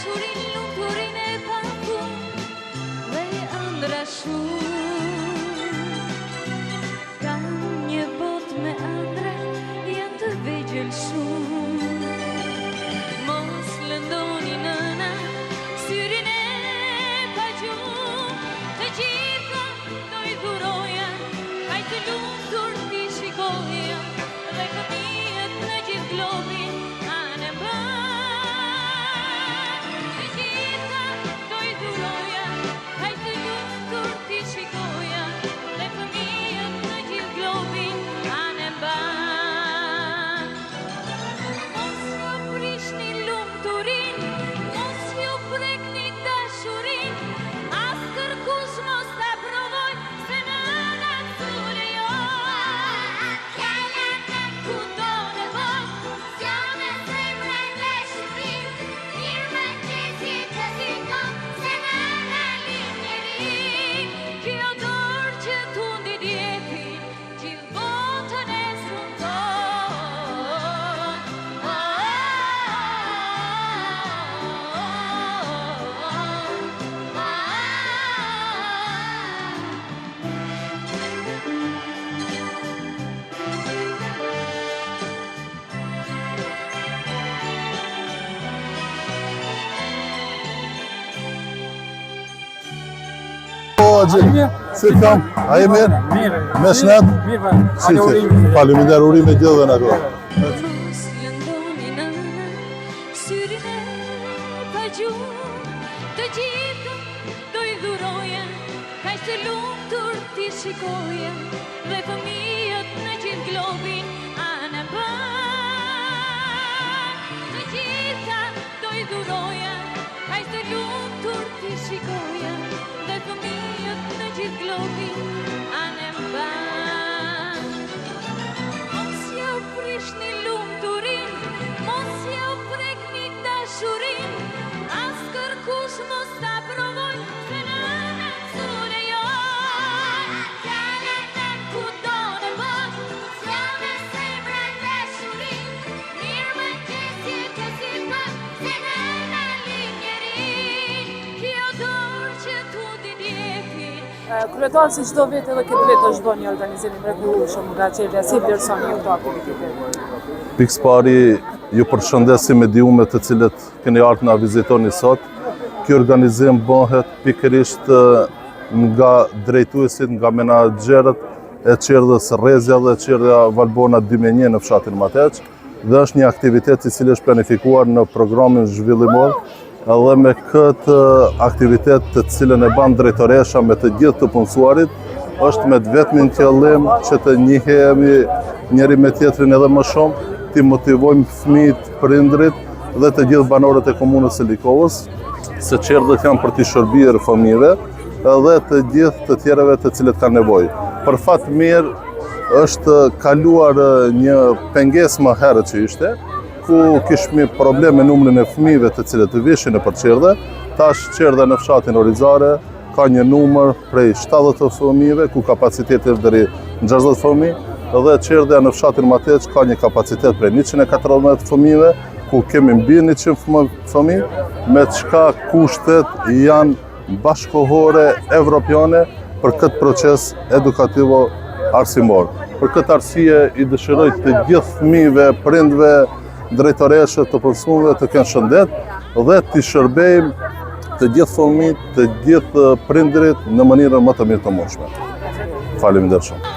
dashurin, lumturin e pafund dhe ëndra shumë. Kam një botë me ëndra, janë të vegjël shumë. Mos lëndoni nëna, syrin e pagjumë, të gjitha do i dhuroja, kaj të lumtur t'i shikoja, dhe fëmijët në gjithë globin anë mban. Të gjitha do i dhuroja, kaj të lumtur t'i shikoja, dhe fëmijët në gjithë globin anë mban. Mos ju prishni lumturin, mos ju prekni dashurin, as kërkush mos ta provoj, se nëna t'u lejoj. Fjala në kudo nevoj, s'ja me zemrën dhe shprin, mirë me qesi të sikon, se nëna linjerin. Kjo dorë që t'undi djepin, gjithë botën e sundon. Si kam? A e mirë? Mirë. Me shnet? Mirë, pa. Si që? Faleminderit, urime gjithë dhe në kohë. Mos lëndoni nëna, syrin e pagjumë, të gjitha do i dhuroja, kaj të lumtur t'i shikoja, dhe fëmijët në gjithë globin anë mban. Të gjitha do i dhuroja, kaj të lumtur t'i shikoja, dhe fëmijët në gjithë globin anë mban. Mos ja u prishni lumturin, mos ja u prekni dashurin, as kërkush mos ta provoj, se nëna t'u lejoj. Fjala në kudo nevoj, s'ja me zemrën dhe shurin, mirë me qesi të sikon, se nëna linjerin. Kjo dorë që t'undi djepin, Kryetar, si çdo vit edhe këtë vit është bërë një organizim i mrekullueshëm nga qeveria, si vlerësoni ju këto aktivitete? Pikës pari, ju përshëndesim mediumet të cilët keni ardhur na vizitoni sot. Ky organizim bëhet pikërisht nga drejtuesit, nga menaxherët e qerdhës Rrezja dhe qerdhja Valbona 2001 në fshatin Mateq, dhe është një aktivitet i cili është planifikuar në programin zhvillimor, edhe me këtë aktivitet të cilën e ban drejtoresha me të gjithë të punësuarit, është me të vetmin qëllim që të njihemi njëri me tjetrin edhe më shumë, të motivojmë fëmijët, prindrit dhe të gjithë banorët e komunës së Likovës, se qerdhët janë për t'i shërbyer fëmijëve edhe të gjithë të tjerëve të cilët kanë nevojë. Për fat mirë është kaluar një pengesë më herët që ishte, ku kishmi problem me numrin e fëmijëve të cilët të vishin në për qerdhe. Tash qerdha në fshatin Orizare ka një numër prej 70 fëmijëve, ku kapaciteti është deri 60 fëmijë, dhe qerdha në fshatin Mateq ka një kapacitet prej 114 fëmijëve, ku kemi mbi 100 fëmijë, me çka kushtet janë bashkohore evropiane për këtë proces edukativo arsimor. Për këtë arsye i dëshiroj të gjithë fëmijëve, prindve, drejtoreshët të punësuesve të kenë shëndet dhe t'i shërbejmë të gjithë fëmijët, të gjithë prindrit në mënyrën më të mirë të mundshme. Faleminderit shumë.